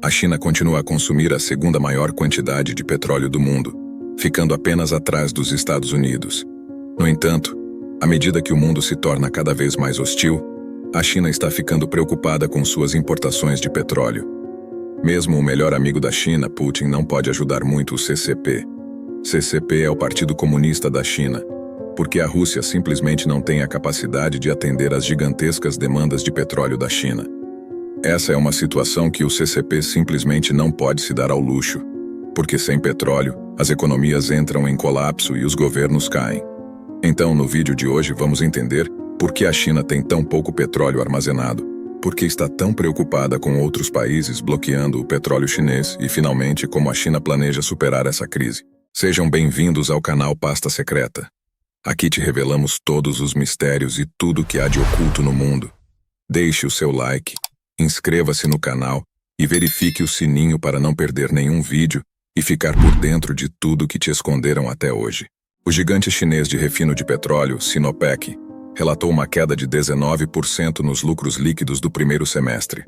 A China continua a consumir a segunda maior quantidade de petróleo do mundo, ficando apenas atrás dos Estados Unidos. No entanto, à medida que o mundo se torna cada vez mais hostil, a China está ficando preocupada com suas importações de petróleo. Mesmo o melhor amigo da China, Putin, não pode ajudar muito o CCP. CCP é o Partido Comunista da China, porque a Rússia simplesmente não tem a capacidade de atender às gigantescas demandas de petróleo da China. Essa é uma situação que o CCP simplesmente não pode se dar ao luxo, porque sem petróleo, as economias entram em colapso e os governos caem. Então, no vídeo de hoje vamos entender por que a China tem tão pouco petróleo armazenado, por que está tão preocupada com outros países bloqueando o petróleo chinês e, finalmente, como a China planeja superar essa crise. Sejam bem-vindos ao canal Pasta Secreta. Aqui te revelamos todos os mistérios e tudo que há de oculto no mundo. Deixe o seu like, inscreva-se no canal e verifique o sininho para não perder nenhum vídeo e ficar por dentro de tudo que te esconderam até hoje. O gigante chinês de refino de petróleo, Sinopec, relatou uma queda de 19% nos lucros líquidos do primeiro semestre.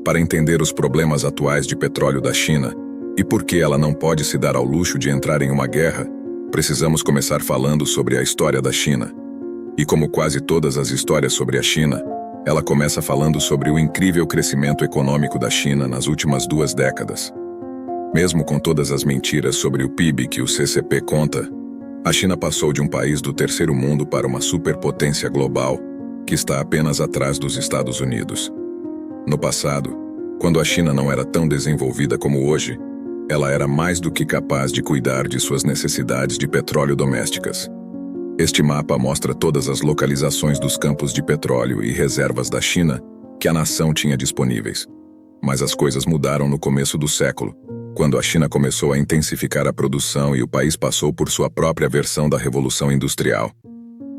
Para entender os problemas atuais de petróleo da China e por que ela não pode se dar ao luxo de entrar em uma guerra, precisamos começar falando sobre a história da China. E como quase todas as histórias sobre a China, ela começa falando sobre o incrível crescimento econômico da China nas últimas 2 décadas. Mesmo com todas as mentiras sobre o PIB que o CCP conta, a China passou de um país do terceiro mundo para uma superpotência global que está apenas atrás dos Estados Unidos. No passado, quando a China não era tão desenvolvida como hoje, ela era mais do que capaz de cuidar de suas necessidades de petróleo domésticas. Este mapa mostra todas as localizações dos campos de petróleo e reservas da China que a nação tinha disponíveis. Mas as coisas mudaram no começo do século, quando a China começou a intensificar a produção e o país passou por sua própria versão da Revolução Industrial.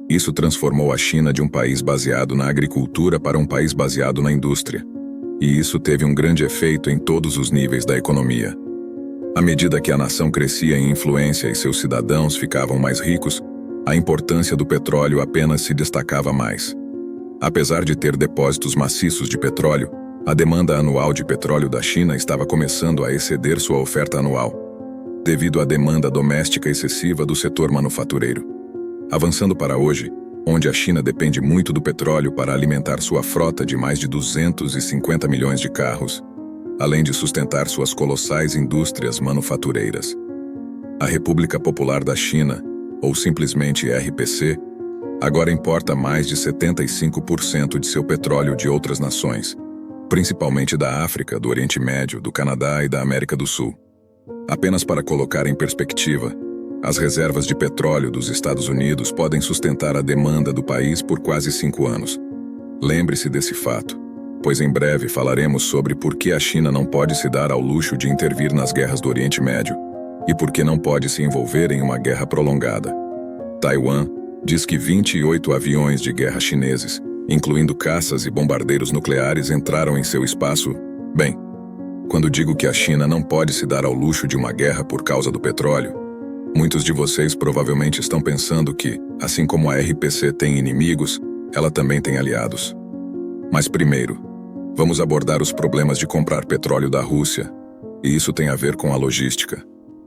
Isso transformou a China de um país baseado na agricultura para um país baseado na indústria. E isso teve um grande efeito em todos os níveis da economia. À medida que a nação crescia em influência e seus cidadãos ficavam mais ricos, a importância do petróleo apenas se destacava mais. Apesar de ter depósitos maciços de petróleo, a demanda anual de petróleo da China estava começando a exceder sua oferta anual, devido à demanda doméstica excessiva do setor manufatureiro. Avançando para hoje, onde a China depende muito do petróleo para alimentar sua frota de mais de 250 milhões de carros, além de sustentar suas colossais indústrias manufatureiras. A República Popular da China, ou simplesmente RPC, agora importa mais de 75% de seu petróleo de outras nações, principalmente da África, do Oriente Médio, do Canadá e da América do Sul. Apenas para colocar em perspectiva, as reservas de petróleo dos Estados Unidos podem sustentar a demanda do país por quase 5 anos. Lembre-se desse fato, pois em breve falaremos sobre por que a China não pode se dar ao luxo de intervir nas guerras do Oriente Médio e por que não pode se envolver em uma guerra prolongada. Taiwan diz que 28 aviões de guerra chineses, incluindo caças e bombardeiros nucleares, entraram em seu espaço. Bem, quando digo que a China não pode se dar ao luxo de uma guerra por causa do petróleo, muitos de vocês provavelmente estão pensando que, assim como a RPC tem inimigos, ela também tem aliados. Mas primeiro, vamos abordar os problemas de comprar petróleo da Rússia, e isso tem a ver com a logística.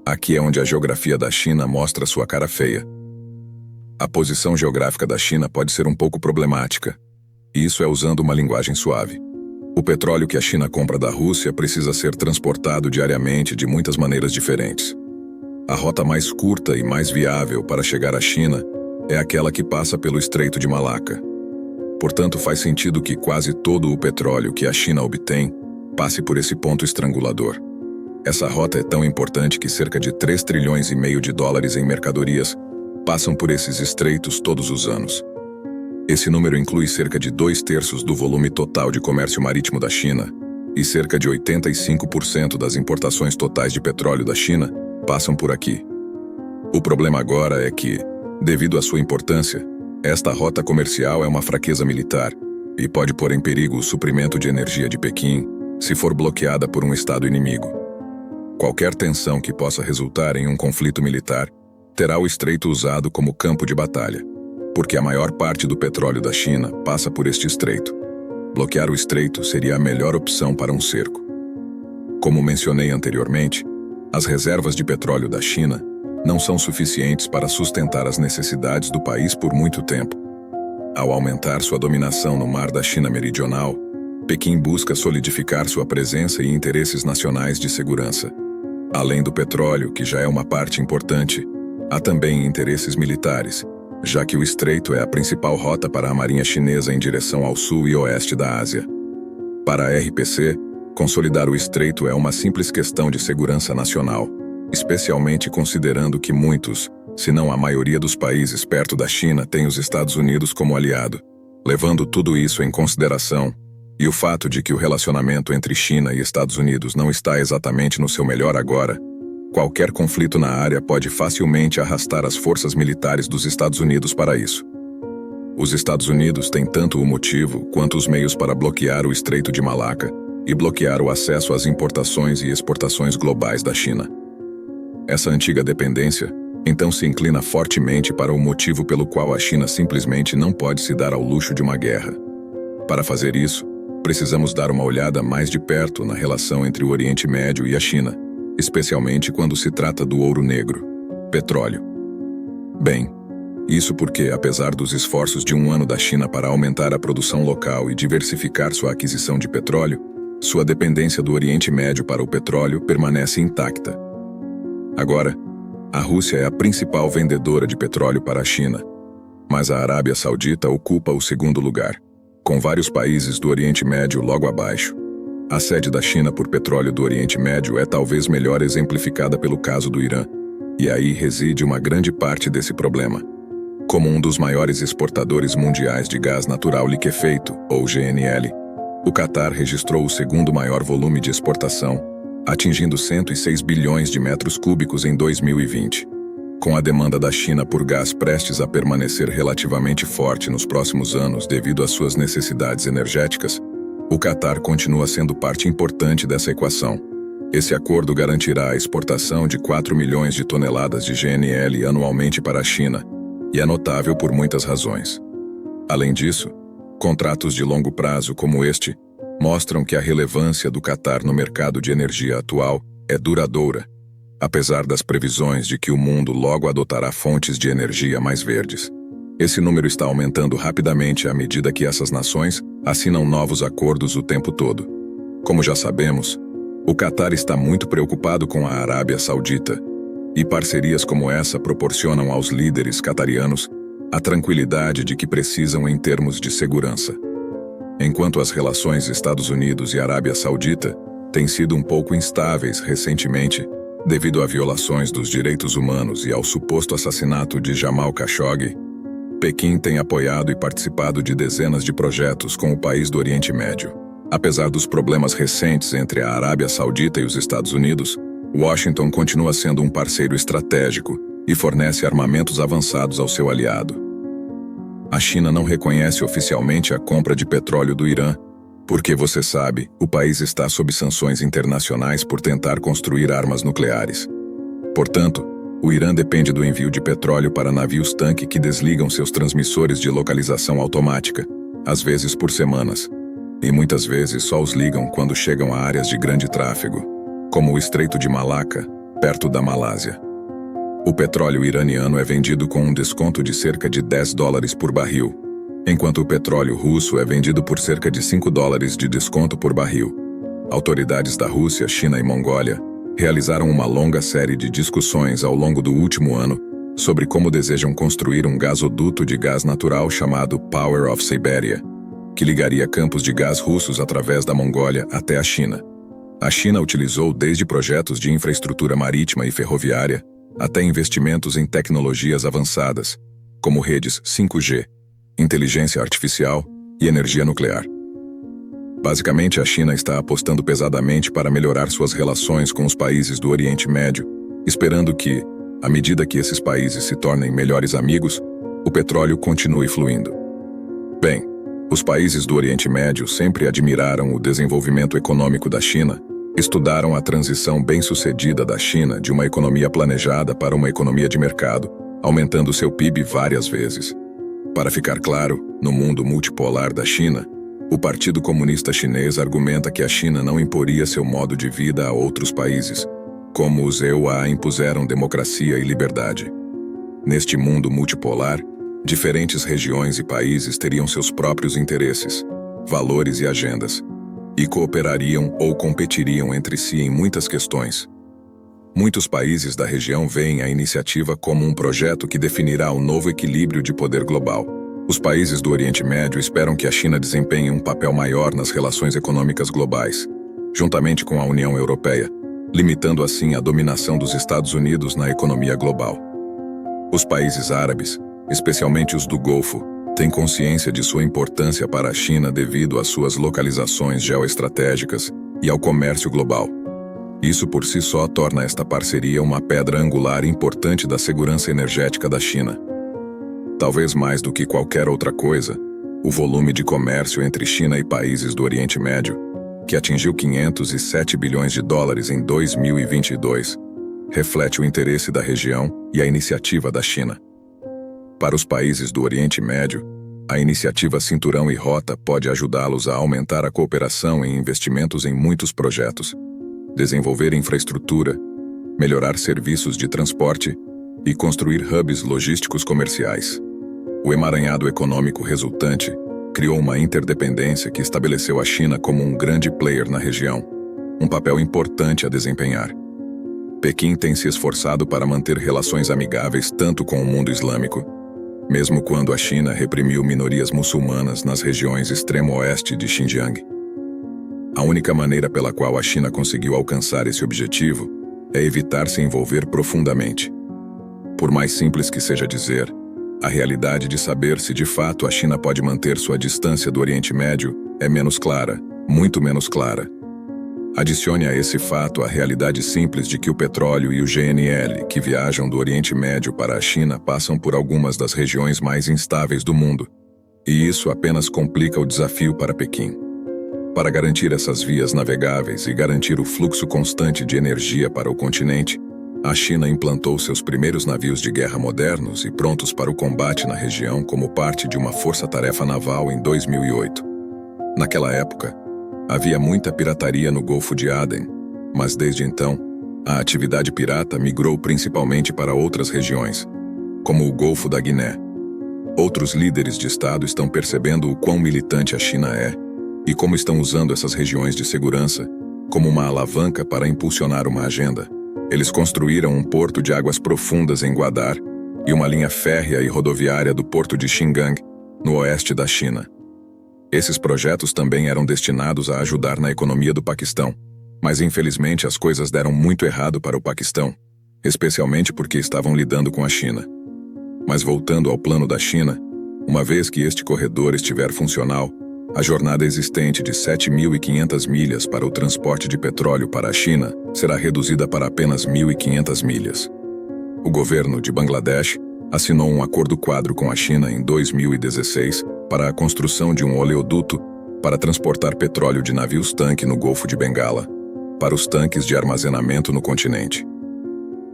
Aqui é onde a geografia da China mostra sua cara feia. A posição geográfica da China pode ser um pouco problemática, e isso é usando uma linguagem suave. O petróleo que a China compra da Rússia precisa ser transportado diariamente de muitas maneiras diferentes. A rota mais curta e mais viável para chegar à China é aquela que passa pelo Estreito de Malaca. Portanto, faz sentido que quase todo o petróleo que a China obtém passe por esse ponto estrangulador. Essa rota é tão importante que cerca de 3,5 trilhões de dólares em mercadorias passam por esses estreitos todos os anos. Esse número inclui cerca de 2/3 do volume total de comércio marítimo da China, e cerca de 85% das importações totais de petróleo da China passam por aqui. O problema agora é que, devido à sua importância, esta rota comercial é uma fraqueza militar e pode pôr em perigo o suprimento de energia de Pequim se for bloqueada por um estado inimigo. Qualquer tensão que possa resultar em um conflito militar terá o estreito usado como campo de batalha, porque a maior parte do petróleo da China passa por este estreito. Bloquear o estreito seria a melhor opção para um cerco. Como mencionei anteriormente, as reservas de petróleo da China não são suficientes para sustentar as necessidades do país por muito tempo. Ao aumentar sua dominação no Mar da China Meridional, Pequim busca solidificar sua presença e interesses nacionais de segurança. Além do petróleo, que já é uma parte importante, há também interesses militares, já que o estreito é a principal rota para a marinha chinesa em direção ao sul e oeste da Ásia. Para a RPC, consolidar o estreito é uma simples questão de segurança nacional, especialmente considerando que muitos, se não a maioria dos países perto da China têm os Estados Unidos como aliado. Levando tudo isso em consideração, e o fato de que o relacionamento entre China e Estados Unidos não está exatamente no seu melhor agora, qualquer conflito na área pode facilmente arrastar as forças militares dos Estados Unidos para isso. Os Estados Unidos têm tanto o motivo quanto os meios para bloquear o Estreito de Malaca e bloquear o acesso às importações e exportações globais da China. Essa antiga dependência, então, se inclina fortemente para o motivo pelo qual a China simplesmente não pode se dar ao luxo de uma guerra. Para fazer isso, precisamos dar uma olhada mais de perto na relação entre o Oriente Médio e a China, especialmente quando se trata do ouro negro, petróleo. Bem, isso porque, apesar dos esforços de um ano da China para aumentar a produção local e diversificar sua aquisição de petróleo, sua dependência do Oriente Médio para o petróleo permanece intacta. Agora, a Rússia é a principal vendedora de petróleo para a China, mas a Arábia Saudita ocupa o segundo lugar, com vários países do Oriente Médio logo abaixo. A sede da China por petróleo do Oriente Médio é talvez melhor exemplificada pelo caso do Irã, e aí reside uma grande parte desse problema. Como um dos maiores exportadores mundiais de gás natural liquefeito, ou GNL, o Catar registrou o segundo maior volume de exportação, atingindo 106 bilhões de metros cúbicos em 2020. Com a demanda da China por gás prestes a permanecer relativamente forte nos próximos anos devido às suas necessidades energéticas, o Catar continua sendo parte importante dessa equação. Esse acordo garantirá a exportação de 4 milhões de toneladas de GNL anualmente para a China, e é notável por muitas razões. Além disso, contratos de longo prazo como este mostram que a relevância do Catar no mercado de energia atual é duradoura, apesar das previsões de que o mundo logo adotará fontes de energia mais verdes. Esse número está aumentando rapidamente à medida que essas nações assinam novos acordos o tempo todo. Como já sabemos, o Catar está muito preocupado com a Arábia Saudita, e parcerias como essa proporcionam aos líderes catarianos a tranquilidade de que precisam em termos de segurança. Enquanto as relações Estados Unidos e Arábia Saudita têm sido um pouco instáveis recentemente, devido a violações dos direitos humanos e ao suposto assassinato de Jamal Khashoggi, Pequim tem apoiado e participado de dezenas de projetos com o país do Oriente Médio. Apesar dos problemas recentes entre a Arábia Saudita e os Estados Unidos, Washington continua sendo um parceiro estratégico e fornece armamentos avançados ao seu aliado. A China não reconhece oficialmente a compra de petróleo do Irã, porque, você sabe, o país está sob sanções internacionais por tentar construir armas nucleares. Portanto, o Irã depende do envio de petróleo para navios-tanque que desligam seus transmissores de localização automática, às vezes por semanas, e muitas vezes só os ligam quando chegam a áreas de grande tráfego, como o Estreito de Malaca, perto da Malásia. O petróleo iraniano é vendido com um desconto de cerca de $10 por barril, enquanto o petróleo russo é vendido por cerca de $5 de desconto por barril. Autoridades da Rússia, China e Mongólia realizaram uma longa série de discussões ao longo do último ano sobre como desejam construir um gasoduto de gás natural chamado Power of Siberia, que ligaria campos de gás russos através da Mongólia até a China. A China utilizou desde projetos de infraestrutura marítima e ferroviária até investimentos em tecnologias avançadas, como redes 5G, inteligência artificial e energia nuclear. Basicamente, a China está apostando pesadamente para melhorar suas relações com os países do Oriente Médio, esperando que, à medida que esses países se tornem melhores amigos, o petróleo continue fluindo. Bem, os países do Oriente Médio sempre admiraram o desenvolvimento econômico da China, estudaram a transição bem-sucedida da China de uma economia planejada para uma economia de mercado, aumentando seu PIB várias vezes. Para ficar claro, no mundo multipolar da China, O Partido Comunista Chinês argumenta que a China não imporia seu modo de vida a outros países, como os EUA impuseram democracia e liberdade. Neste mundo multipolar, diferentes regiões e países teriam seus próprios interesses, valores e agendas, e cooperariam ou competiriam entre si em muitas questões. Muitos países da região veem a iniciativa como um projeto que definirá o novo equilíbrio de poder global. Os países do Oriente Médio esperam que a China desempenhe um papel maior nas relações econômicas globais, juntamente com a União Europeia, limitando assim a dominação dos Estados Unidos na economia global. Os países árabes, especialmente os do Golfo, têm consciência de sua importância para a China devido às suas localizações geoestratégicas e ao comércio global. Isso por si só torna esta parceria uma pedra angular importante da segurança energética da China. Talvez mais do que qualquer outra coisa, o volume de comércio entre China e países do Oriente Médio, que atingiu 507 bilhões de dólares em 2022, reflete o interesse da região e a iniciativa da China. Para os países do Oriente Médio, a iniciativa Cinturão e Rota pode ajudá-los a aumentar a cooperação e investimentos em muitos projetos, desenvolver infraestrutura, melhorar serviços de transporte e construir hubs logísticos comerciais. O emaranhado econômico resultante criou uma interdependência que estabeleceu a China como um grande player na região, um papel importante a desempenhar. Pequim tem se esforçado para manter relações amigáveis tanto com o mundo islâmico, mesmo quando a China reprimiu minorias muçulmanas nas regiões extremo-oeste de Xinjiang. A única maneira pela qual a China conseguiu alcançar esse objetivo é evitar se envolver profundamente. Por mais simples que seja dizer, a realidade de saber se de fato a China pode manter sua distância do Oriente Médio é menos clara, muito menos clara. Adicione a esse fato a realidade simples de que o petróleo e o GNL que viajam do Oriente Médio para a China passam por algumas das regiões mais instáveis do mundo, e isso apenas complica o desafio para Pequim. Para garantir essas vias navegáveis e garantir o fluxo constante de energia para o continente, a China implantou seus primeiros navios de guerra modernos e prontos para o combate na região como parte de uma força-tarefa naval em 2008. Naquela época, havia muita pirataria no Golfo de Aden, mas desde então, a atividade pirata migrou principalmente para outras regiões, como o Golfo da Guiné. Outros líderes de Estado estão percebendo o quão militante a China é e como estão usando essas regiões de segurança como uma alavanca para impulsionar uma agenda. Eles construíram um porto de águas profundas em Gwadar e uma linha férrea e rodoviária do porto de Xingang, no oeste da China. Esses projetos também eram destinados a ajudar na economia do Paquistão, mas infelizmente as coisas deram muito errado para o Paquistão, especialmente porque estavam lidando com a China. Mas voltando ao plano da China, uma vez que este corredor estiver funcional, a jornada existente de 7.500 milhas para o transporte de petróleo para a China será reduzida para apenas 1.500 milhas. O governo de Bangladesh assinou um acordo quadro com a China em 2016 para a construção de um oleoduto para transportar petróleo de navios-tanque no Golfo de Bengala, para os tanques de armazenamento no continente.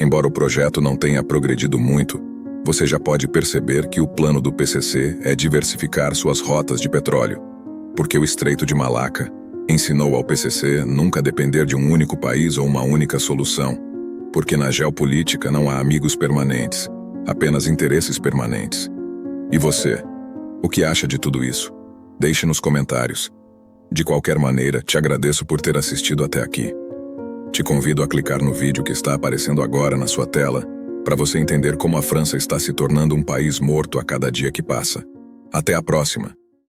Embora o projeto não tenha progredido muito, você já pode perceber que o plano do PCC é diversificar suas rotas de petróleo, porque o Estreito de Malaca ensinou ao PCC nunca depender de um único país ou uma única solução, porque na geopolítica não há amigos permanentes, apenas interesses permanentes. E você? O que acha de tudo isso? Deixe nos comentários. De qualquer maneira, te agradeço por ter assistido até aqui. Te convido a clicar no vídeo que está aparecendo agora na sua tela, para você entender como a França está se tornando um país morto a cada dia que passa. Até a próxima!